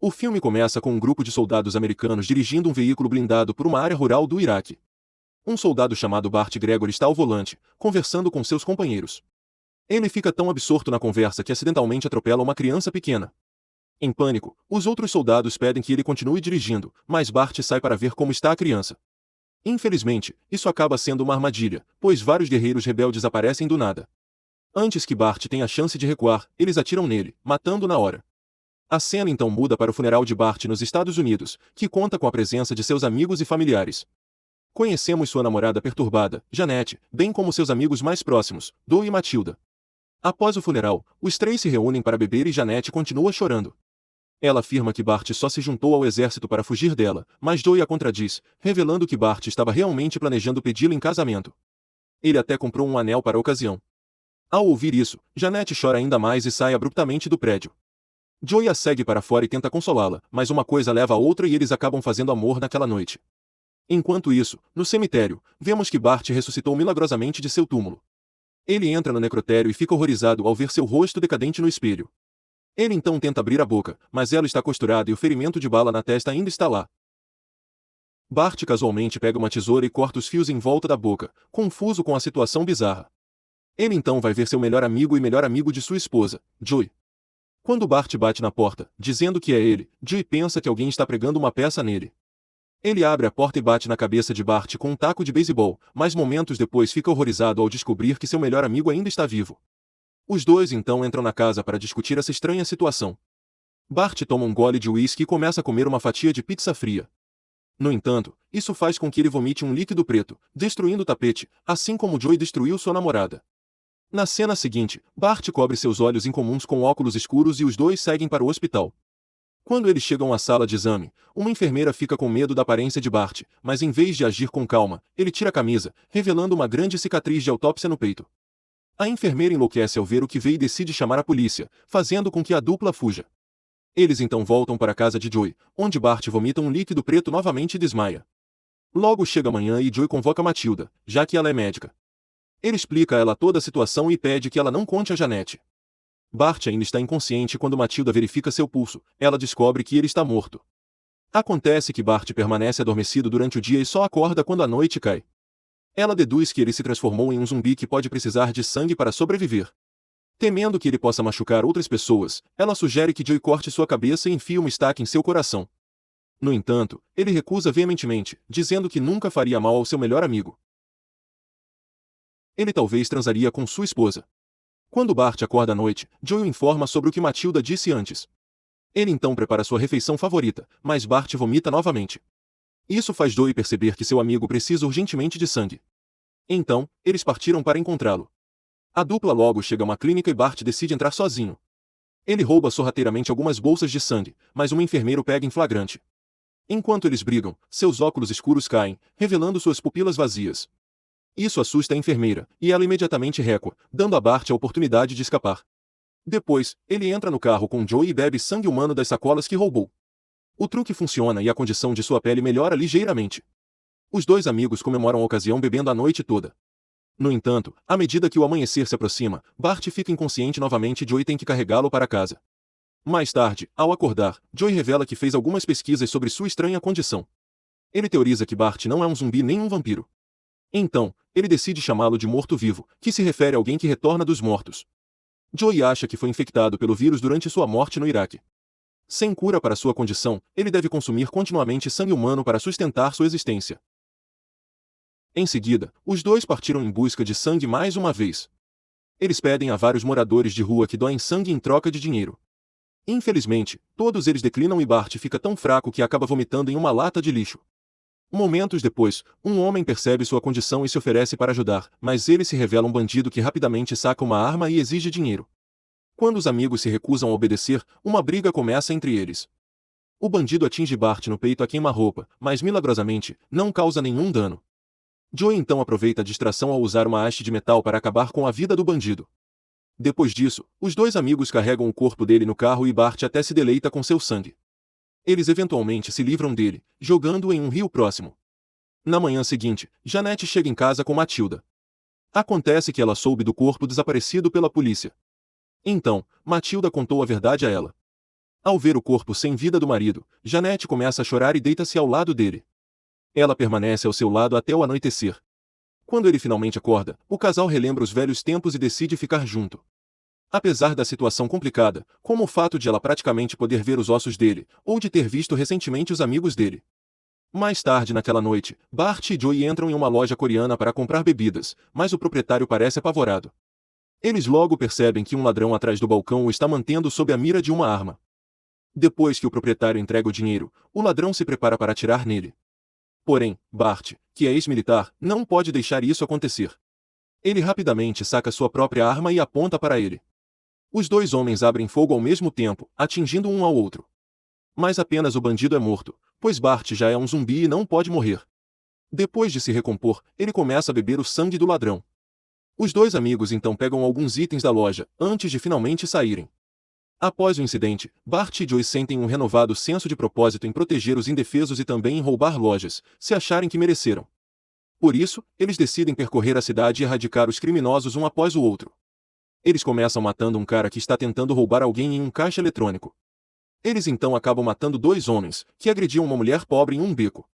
O filme começa com um grupo de soldados americanos dirigindo um veículo blindado por uma área rural do Iraque. Um soldado chamado Bart Gregor está ao volante, conversando com seus companheiros. Ele fica tão absorto na conversa que acidentalmente atropela uma criança pequena. Em pânico, os outros soldados pedem que ele continue dirigindo, mas Bart sai para ver como está a criança. Infelizmente, isso acaba sendo uma armadilha, pois vários guerreiros rebeldes aparecem do nada. Antes que Bart tenha a chance de recuar, eles atiram nele, matando-o na hora. A cena então muda para o funeral de Bart nos Estados Unidos, que conta com a presença de seus amigos e familiares. Conhecemos sua namorada perturbada, Janete, bem como seus amigos mais próximos, Doe e Matilda. Após o funeral, os três se reúnem para beber e Janete continua chorando. Ela afirma que Bart só se juntou ao exército para fugir dela, mas Doe a contradiz, revelando que Bart estava realmente planejando pedi-la em casamento. Ele até comprou um anel para a ocasião. Ao ouvir isso, Janete chora ainda mais e sai abruptamente do prédio. Joey a segue para fora e tenta consolá-la, mas uma coisa leva a outra e eles acabam fazendo amor naquela noite. Enquanto isso, no cemitério, vemos que Bart ressuscitou milagrosamente de seu túmulo. Ele entra no necrotério e fica horrorizado ao ver seu rosto decadente no espelho. Ele então tenta abrir a boca, mas ela está costurada e o ferimento de bala na testa ainda está lá. Bart casualmente pega uma tesoura e corta os fios em volta da boca, confuso com a situação bizarra. Ele então vai ver seu melhor amigo e melhor amigo de sua esposa, Joey. Quando Bart bate na porta, dizendo que é ele, Joey pensa que alguém está pregando uma peça nele. Ele abre a porta e bate na cabeça de Bart com um taco de beisebol, mas momentos depois fica horrorizado ao descobrir que seu melhor amigo ainda está vivo. Os dois então entram na casa para discutir essa estranha situação. Bart toma um gole de uísque e começa a comer uma fatia de pizza fria. No entanto, isso faz com que ele vomite um líquido preto, destruindo o tapete, assim como Joey destruiu sua namorada. Na cena seguinte, Bart cobre seus olhos incomuns com óculos escuros e os dois seguem para o hospital. Quando eles chegam à sala de exame, uma enfermeira fica com medo da aparência de Bart, mas em vez de agir com calma, ele tira a camisa, revelando uma grande cicatriz de autópsia no peito. A enfermeira enlouquece ao ver o que vê e decide chamar a polícia, fazendo com que a dupla fuja. Eles então voltam para a casa de Joey, onde Bart vomita um líquido preto novamente e desmaia. Logo chega a manhã e Joey convoca Matilda, já que ela é médica. Ele explica a ela toda a situação e pede que ela não conte a Janete. Bart ainda está inconsciente quando Matilda verifica seu pulso, ela descobre que ele está morto. Acontece que Bart permanece adormecido durante o dia e só acorda quando a noite cai. Ela deduz que ele se transformou em um zumbi que pode precisar de sangue para sobreviver. Temendo que ele possa machucar outras pessoas, ela sugere que Joey corte sua cabeça e enfie uma estaca em seu coração. No entanto, ele recusa veementemente, dizendo que nunca faria mal ao seu melhor amigo. Ele talvez transaria com sua esposa. Quando Bart acorda à noite, Joey o informa sobre o que Matilda disse antes. Ele então prepara sua refeição favorita, mas Bart vomita novamente. Isso faz Joey perceber que seu amigo precisa urgentemente de sangue. Então, eles partiram para encontrá-lo. A dupla logo chega a uma clínica e Bart decide entrar sozinho. Ele rouba sorrateiramente algumas bolsas de sangue, mas um enfermeiro pega em flagrante. Enquanto eles brigam, seus óculos escuros caem, revelando suas pupilas vazias. Isso assusta a enfermeira, e ela imediatamente recua, dando a Bart a oportunidade de escapar. Depois, ele entra no carro com Joey e bebe sangue humano das sacolas que roubou. O truque funciona e a condição de sua pele melhora ligeiramente. Os dois amigos comemoram a ocasião bebendo a noite toda. No entanto, à medida que o amanhecer se aproxima, Bart fica inconsciente novamente e Joey tem que carregá-lo para casa. Mais tarde, ao acordar, Joey revela que fez algumas pesquisas sobre sua estranha condição. Ele teoriza que Bart não é um zumbi nem um vampiro. Então, ele decide chamá-lo de morto-vivo, que se refere a alguém que retorna dos mortos. Joey acha que foi infectado pelo vírus durante sua morte no Iraque. Sem cura para sua condição, ele deve consumir continuamente sangue humano para sustentar sua existência. Em seguida, os dois partiram em busca de sangue mais uma vez. Eles pedem a vários moradores de rua que doem sangue em troca de dinheiro. Infelizmente, todos eles declinam e Bart fica tão fraco que acaba vomitando em uma lata de lixo. Momentos depois, um homem percebe sua condição e se oferece para ajudar, mas ele se revela um bandido que rapidamente saca uma arma e exige dinheiro. Quando os amigos se recusam a obedecer, uma briga começa entre eles. O bandido atinge Bart no peito a queima-roupa, mas milagrosamente, não causa nenhum dano. Joey então aproveita a distração ao usar uma haste de metal para acabar com a vida do bandido. Depois disso, os dois amigos carregam o corpo dele no carro e Bart até se deleita com seu sangue. Eles eventualmente se livram dele, jogando-o em um rio próximo. Na manhã seguinte, Janete chega em casa com Matilda. Acontece que ela soube do corpo desaparecido pela polícia. Então, Matilda contou a verdade a ela. Ao ver o corpo sem vida do marido, Janete começa a chorar e deita-se ao lado dele. Ela permanece ao seu lado até o anoitecer. Quando ele finalmente acorda, o casal relembra os velhos tempos e decide ficar junto. Apesar da situação complicada, como o fato de ela praticamente poder ver os ossos dele, ou de ter visto recentemente os amigos dele. Mais tarde naquela noite, Bart e Joey entram em uma loja coreana para comprar bebidas, mas o proprietário parece apavorado. Eles logo percebem que um ladrão atrás do balcão o está mantendo sob a mira de uma arma. Depois que o proprietário entrega o dinheiro, o ladrão se prepara para atirar nele. Porém, Bart, que é ex-militar, não pode deixar isso acontecer. Ele rapidamente saca sua própria arma e aponta para ele. Os dois homens abrem fogo ao mesmo tempo, atingindo um ao outro. Mas apenas o bandido é morto, pois Bart já é um zumbi e não pode morrer. Depois de se recompor, ele começa a beber o sangue do ladrão. Os dois amigos então pegam alguns itens da loja, antes de finalmente saírem. Após o incidente, Bart e Joey sentem um renovado senso de propósito em proteger os indefesos e também em roubar lojas, se acharem que mereceram. Por isso, eles decidem percorrer a cidade e erradicar os criminosos um após o outro. Eles começam matando um cara que está tentando roubar alguém em um caixa eletrônico. Eles então acabam matando dois homens, que agrediam uma mulher pobre em um beco.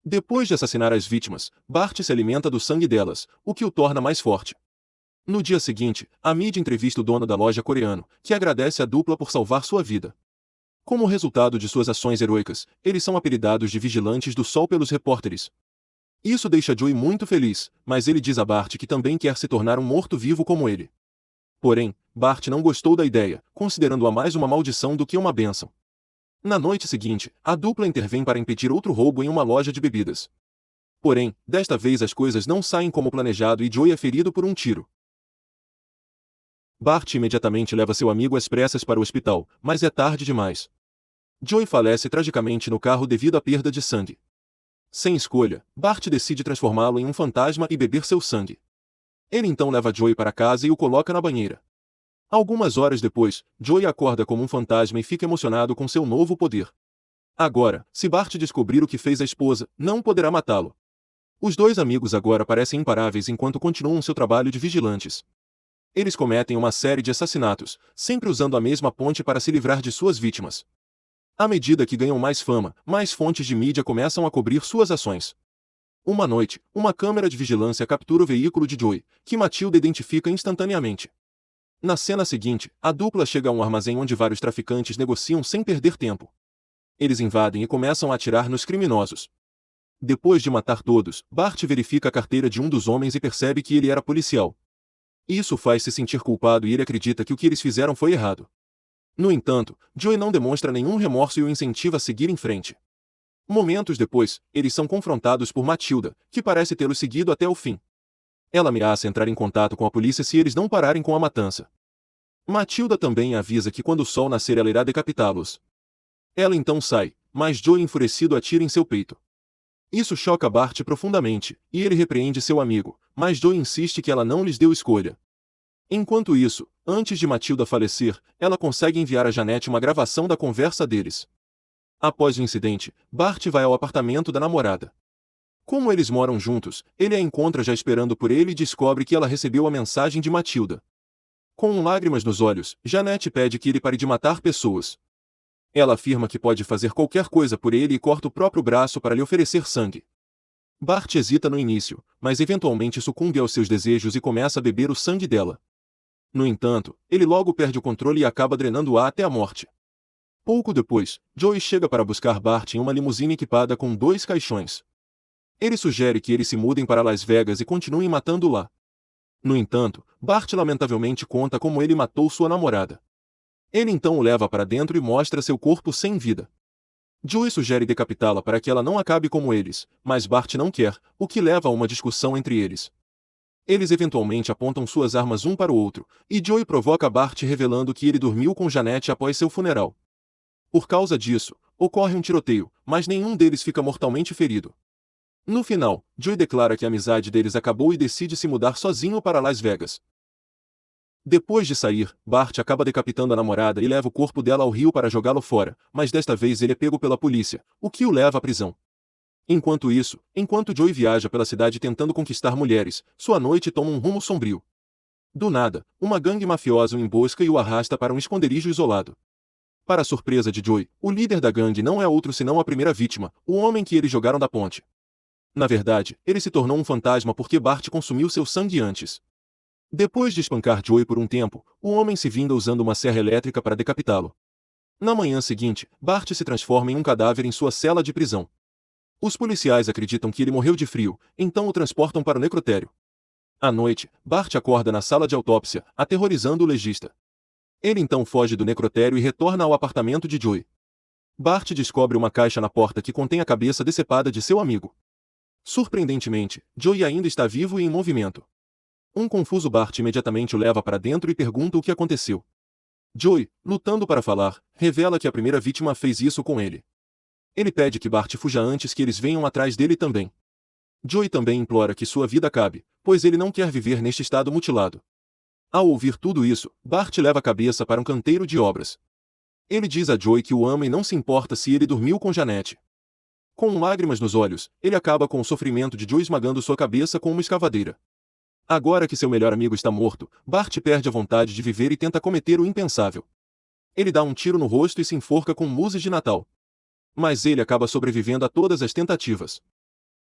Depois de assassinar as vítimas, Bart se alimenta do sangue delas, o que o torna mais forte. No dia seguinte, a mídia entrevista o dono da loja coreano, que agradece a dupla por salvar sua vida. Como resultado de suas ações heroicas, eles são apelidados de Vigilantes do Sol pelos repórteres. Isso deixa Joey muito feliz, mas ele diz a Bart que também quer se tornar um morto-vivo como ele. Porém, Bart não gostou da ideia, considerando-a mais uma maldição do que uma bênção. Na noite seguinte, a dupla intervém para impedir outro roubo em uma loja de bebidas. Porém, desta vez as coisas não saem como planejado e Joey é ferido por um tiro. Bart imediatamente leva seu amigo às pressas para o hospital, mas é tarde demais. Joey falece tragicamente no carro devido à perda de sangue. Sem escolha, Bart decide transformá-lo em um fantasma e beber seu sangue. Ele então leva Joey para casa e o coloca na banheira. Algumas horas depois, Joey acorda como um fantasma e fica emocionado com seu novo poder. Agora, se Bart descobrir o que fez a esposa, não poderá matá-lo. Os dois amigos agora parecem imparáveis enquanto continuam seu trabalho de vigilantes. Eles cometem uma série de assassinatos, sempre usando a mesma ponte para se livrar de suas vítimas. À medida que ganham mais fama, mais fontes de mídia começam a cobrir suas ações. Uma noite, uma câmera de vigilância captura o veículo de Joey, que Matilda identifica instantaneamente. Na cena seguinte, a dupla chega a um armazém onde vários traficantes negociam sem perder tempo. Eles invadem e começam a atirar nos criminosos. Depois de matar todos, Bart verifica a carteira de um dos homens e percebe que ele era policial. Isso faz se sentir culpado e ele acredita que o que eles fizeram foi errado. No entanto, Joey não demonstra nenhum remorso e o incentiva a seguir em frente. Momentos depois, eles são confrontados por Matilda, que parece tê-los seguido até o fim. Ela ameaça entrar em contato com a polícia se eles não pararem com a matança. Matilda também avisa que quando o sol nascer ela irá decapitá-los. Ela então sai, mas Joey enfurecido atira em seu peito. Isso choca Bart profundamente, e ele repreende seu amigo, mas Joey insiste que ela não lhes deu escolha. Enquanto isso, antes de Matilda falecer, ela consegue enviar a Janete uma gravação da conversa deles. Após o incidente, Bart vai ao apartamento da namorada. Como eles moram juntos, ele a encontra já esperando por ele e descobre que ela recebeu a mensagem de Matilda. Com lágrimas nos olhos, Janete pede que ele pare de matar pessoas. Ela afirma que pode fazer qualquer coisa por ele e corta o próprio braço para lhe oferecer sangue. Bart hesita no início, mas eventualmente sucumbe aos seus desejos e começa a beber o sangue dela. No entanto, ele logo perde o controle e acaba drenando-a até a morte. Pouco depois, Joey chega para buscar Bart em uma limusine equipada com 2 caixões. Ele sugere que eles se mudem para Las Vegas e continuem matando lá. No entanto, Bart lamentavelmente conta como ele matou sua namorada. Ele então o leva para dentro e mostra seu corpo sem vida. Joey sugere decapitá-la para que ela não acabe como eles, mas Bart não quer, o que leva a uma discussão entre eles. Eles eventualmente apontam suas armas um para o outro, e Joey provoca Bart revelando que ele dormiu com Janete após seu funeral. Por causa disso, ocorre um tiroteio, mas nenhum deles fica mortalmente ferido. No final, Joey declara que a amizade deles acabou e decide se mudar sozinho para Las Vegas. Depois de sair, Bart acaba decapitando a namorada e leva o corpo dela ao rio para jogá-lo fora, mas desta vez ele é pego pela polícia, o que o leva à prisão. Enquanto isso, enquanto Joey viaja pela cidade tentando conquistar mulheres, sua noite toma um rumo sombrio. Do nada, uma gangue mafiosa o embosca e o arrasta para um esconderijo isolado. Para a surpresa de Joey, o líder da gangue não é outro senão a primeira vítima, o homem que eles jogaram da ponte. Na verdade, ele se tornou um fantasma porque Bart consumiu seu sangue antes. Depois de espancar Joey por um tempo, o homem se vinga usando uma serra elétrica para decapitá-lo. Na manhã seguinte, Bart se transforma em um cadáver em sua cela de prisão. Os policiais acreditam que ele morreu de frio, então o transportam para o necrotério. À noite, Bart acorda na sala de autópsia, aterrorizando o legista. Ele então foge do necrotério e retorna ao apartamento de Joey. Bart descobre uma caixa na porta que contém a cabeça decepada de seu amigo. Surpreendentemente, Joey ainda está vivo e em movimento. Um confuso Bart imediatamente o leva para dentro e pergunta o que aconteceu. Joey, lutando para falar, revela que a primeira vítima fez isso com ele. Ele pede que Bart fuja antes que eles venham atrás dele também. Joey também implora que sua vida acabe, pois ele não quer viver neste estado mutilado. Ao ouvir tudo isso, Bart leva a cabeça para um canteiro de obras. Ele diz a Joey que o ama e não se importa se ele dormiu com Janete. Com lágrimas nos olhos, ele acaba com o sofrimento de Joey esmagando sua cabeça com uma escavadeira. Agora que seu melhor amigo está morto, Bart perde a vontade de viver e tenta cometer o impensável. Ele dá um tiro no rosto e se enforca com luzes de Natal. Mas ele acaba sobrevivendo a todas as tentativas.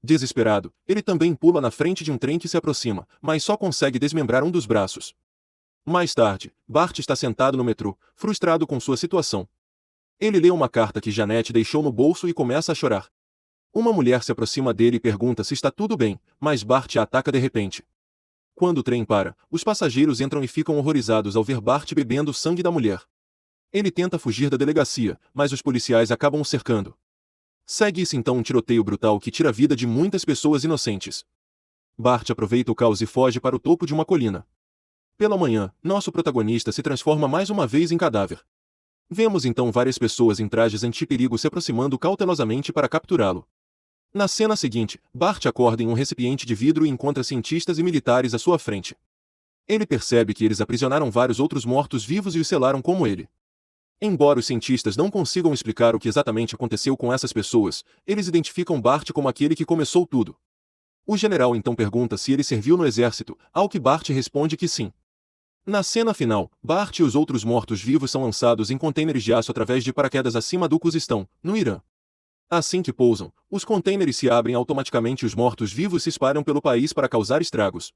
Desesperado, ele também pula na frente de um trem que se aproxima, mas só consegue desmembrar um dos braços. Mais tarde, Bart está sentado no metrô, frustrado com sua situação. Ele lê uma carta que Janete deixou no bolso e começa a chorar. Uma mulher se aproxima dele e pergunta se está tudo bem, mas Bart a ataca de repente. Quando o trem para, os passageiros entram e ficam horrorizados ao ver Bart bebendo o sangue da mulher. Ele tenta fugir da delegacia, mas os policiais acabam o cercando. Segue-se então um tiroteio brutal que tira a vida de muitas pessoas inocentes. Bart aproveita o caos e foge para o topo de uma colina. Pela manhã, nosso protagonista se transforma mais uma vez em cadáver. Vemos então várias pessoas em trajes anti-perigo se aproximando cautelosamente para capturá-lo. Na cena seguinte, Bart acorda em um recipiente de vidro e encontra cientistas e militares à sua frente. Ele percebe que eles aprisionaram vários outros mortos-vivos e os selaram como ele. Embora os cientistas não consigam explicar o que exatamente aconteceu com essas pessoas, eles identificam Bart como aquele que começou tudo. O general então pergunta se ele serviu no exército, ao que Bart responde que sim. Na cena final, Bart e os outros mortos-vivos são lançados em contêineres de aço através de paraquedas acima do Cuzistão, no Irã. Assim que pousam, os contêineres se abrem automaticamente e os mortos-vivos se espalham pelo país para causar estragos.